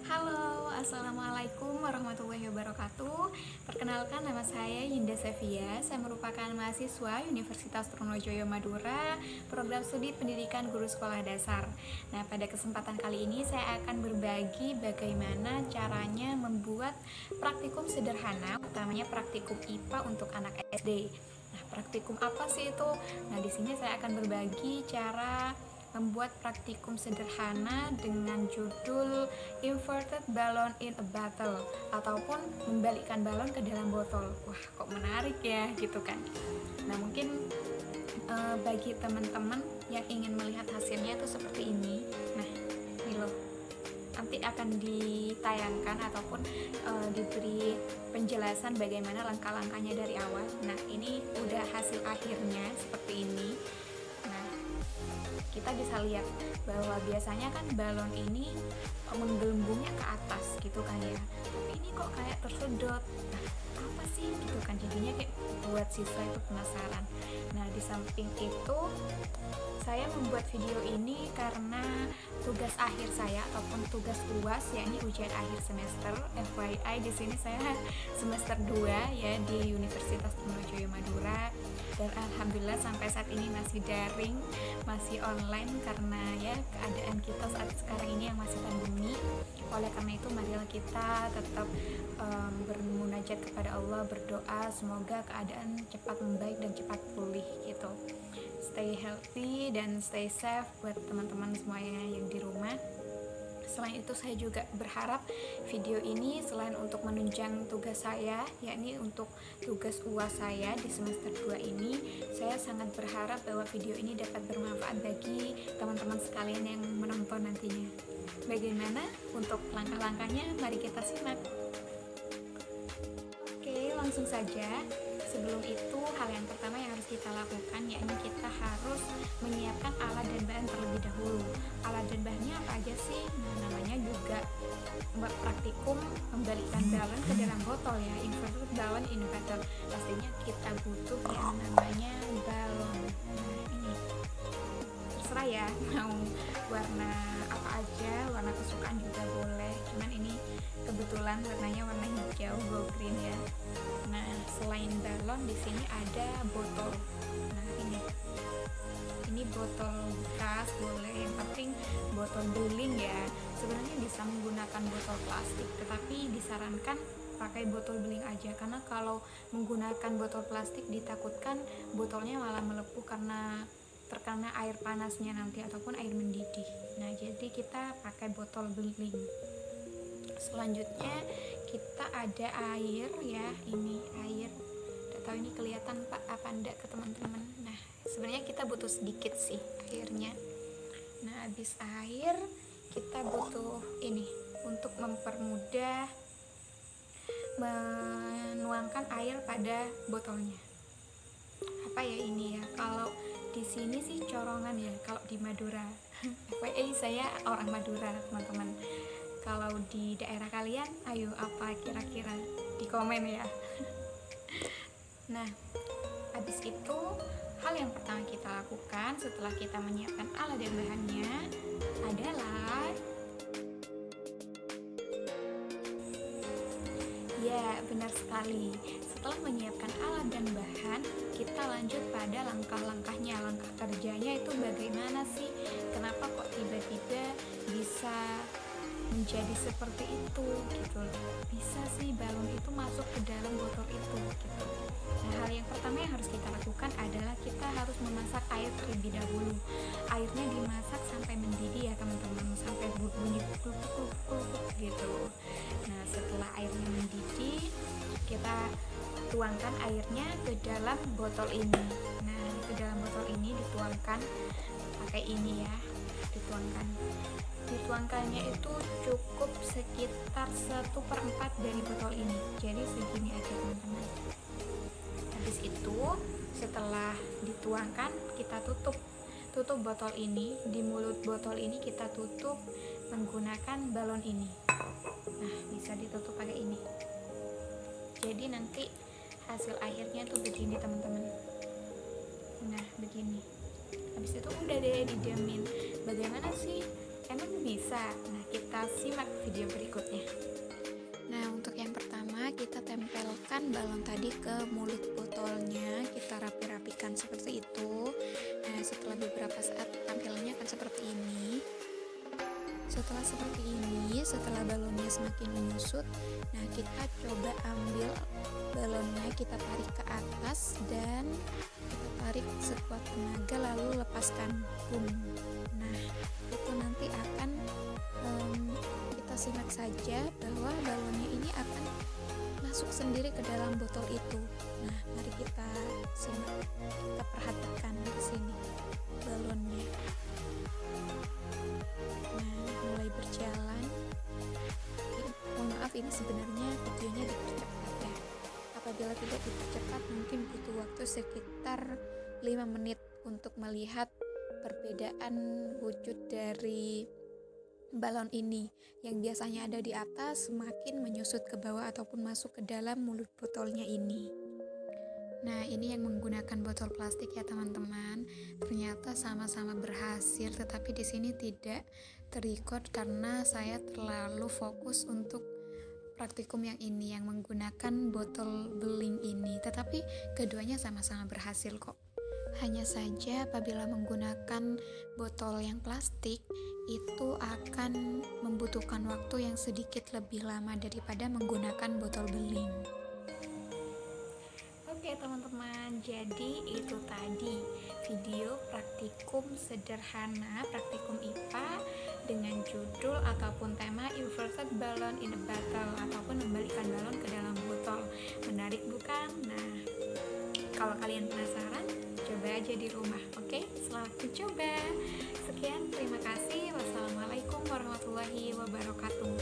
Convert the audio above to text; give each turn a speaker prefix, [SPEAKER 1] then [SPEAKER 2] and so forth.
[SPEAKER 1] Halo, Assalamualaikum warahmatullahi wabarakatuh. Perkenalkan, nama saya Yinda Sevia. Saya merupakan mahasiswa Universitas Trunojoyo Madura, program studi pendidikan guru sekolah dasar. Nah, pada kesempatan kali ini saya akan berbagi bagaimana caranya membuat praktikum sederhana, utamanya praktikum IPA untuk anak SD. Nah, praktikum apa sih itu? Nah, di sini saya akan berbagi cara membuat praktikum sederhana dengan judul Inverted Balloon in a Bottle, ataupun membalikkan balon ke dalam botol. Wah, kok menarik ya gitu kan. Nah, mungkin bagi teman-teman yang ingin melihat hasilnya itu seperti ini. Nah, ini loh, nanti akan ditayangkan ataupun diberi penjelasan bagaimana langkah-langkahnya dari awal. Nah, ini udah hasil akhirnya seperti ini. Nah, kita bisa lihat bahwa biasanya kan balon ini menggelembungnya ke atas gitu kan ya, tapi ini kok kayak tersedot. Nah, apa sih gitu kan, jadinya kayak buat siswa itu penasaran. Nah, di samping itu saya membuat video ini karena tugas akhir saya ataupun tugas UAS, yakni ujian akhir semester. FYI, di sini saya semester 2 ya di Universitas Trunojoyo Madura, dan alhamdulillah sampai saat ini masih daring, masih online karena ya keadaan kita saat sekarang ini yang masih pandemi. Oleh karena itu, marilah kita tetap bermunajat kepada Allah, berdoa semoga keadaan cepat membaik dan cepat pulih gitu. Stay healthy dan stay safe buat teman-teman semuanya yang di rumah. Selain itu, saya juga berharap video ini selain untuk menunjang tugas saya, yakni untuk tugas UAS saya di semester 2 ini, saya sangat berharap bahwa video ini dapat bermanfaat bagi teman-teman sekalian yang menonton nantinya. Bagaimana untuk langkah-langkahnya? Mari kita simak. Oke, langsung saja. Sebelum itu, hal yang pertama yang harus kita lakukan yakni kita harus menyiapkan alat dan bahan terlebih dahulu. Alat dan bahannya apa aja sih? Nah, namanya juga praktikum membalikkan balon ke dalam botol ya, inverted balloon in a bottle. Pastinya kita butuh yang namanya balon. Nah, ini terserah ya, mau warna apa aja, warna kesukaan juga boleh. Cuman ini kebetulan warnanya warna hijau, go green ya. Nah, selain balon di sini ada botol. Nah, ini botol bekas boleh, yang penting botol beling ya. Sebenarnya bisa menggunakan botol plastik, tetapi disarankan pakai botol beling aja, karena kalau menggunakan botol plastik ditakutkan botolnya malah melepuh karena terkena air panasnya nanti ataupun air mendidih. Nah, jadi kita pakai botol beling. Selanjutnya kita ada air ya, ini air. Tidak tahu ini kelihatan Pak apa enggak ke teman-teman. Nah, sebenarnya kita butuh sedikit sih airnya. Nah, habis air kita butuh ini untuk mempermudah menuangkan air pada botolnya. Apa ya ini ya? Kalau di sini sih corongan ya, kalau di Madura. Saya orang Madura, teman-teman. Kalau di daerah kalian, ayo apa kira-kira di komen ya. Nah, habis itu hal yang pertama kita lakukan setelah kita menyiapkan alat dan bahannya adalah ya, benar sekali. Setelah menyiapkan alat dan bahan, kita lanjut pada langkah-langkahnya. Langkah kerjanya itu bagaimana sih? Kenapa kok tiba-tiba bisa menjadi seperti itu gitu? Bisa sih balon itu masuk ke dalam botol itu gitu. Nah, hal yang pertama yang harus kita lakukan adalah kita harus memasak air terlebih dahulu. Airnya dimasak sampai mendidih ya teman-teman, sampai bunyi kluk gitu. Nah, setelah airnya mendidih, kita tuangkan airnya ke dalam botol ini. Nah, ke dalam botol ini dituangkan pakai ini ya, dituangkannya itu cukup sekitar 1/4 dari botol ini, jadi segini aja teman-teman. Habis itu setelah dituangkan, kita tutup botol ini. Di mulut botol ini kita tutup menggunakan balon ini. Nah, bisa ditutup pakai ini, jadi nanti hasil akhirnya tuh begini teman-teman. Nah, begini. Habis itu udah deh didiamin. Bagaimana sih, emang bisa? Nah, kita kita simak video berikutnya. Nah, untuk yang pertama kita tempelkan balon tadi ke mulut botolnya, kita rapi-rapikan seperti itu. Nah, setelah beberapa saat tampilannya akan seperti ini. Setelah balonnya semakin menyusut, nah kita coba ambil balonnya, kita tarik ke atas dan kita tarik sekuat tenaga lalu lepaskan. Boom. Nah, itu nanti akan kita simak saja bahwa balonnya ini akan masuk sendiri ke dalam botol itu. Nah, mari kita simak, kita perhatikan di sini balonnya. Nah, mulai berjalan. Mohon maaf, ini sebenarnya videonya dipercepat ya. Apabila tidak dipercepat mungkin butuh waktu sekitar 5 menit untuk melihat perbedaan wujud dari balon ini yang biasanya ada di atas semakin menyusut ke bawah ataupun masuk ke dalam mulut botolnya ini. Nah, ini yang menggunakan botol plastik ya teman-teman. Ternyata sama-sama berhasil, tetapi di sini tidak terrecord karena saya terlalu fokus untuk praktikum yang ini yang menggunakan botol beling ini. Tetapi keduanya sama-sama berhasil kok. Hanya saja apabila menggunakan botol yang plastik itu akan membutuhkan waktu yang sedikit lebih lama daripada menggunakan botol beling. Oke teman-teman, jadi itu tadi video praktikum sederhana, praktikum IPA dengan judul ataupun tema Inverted Balloon in a Bottle ataupun membalikan balon ke dalam botol. Menarik bukan? Nah, kalau kalian penasaran, coba aja di rumah, oke? Selamat mencoba. Sekian, terima kasih. Wassalamualaikum warahmatullahi wabarakatuh.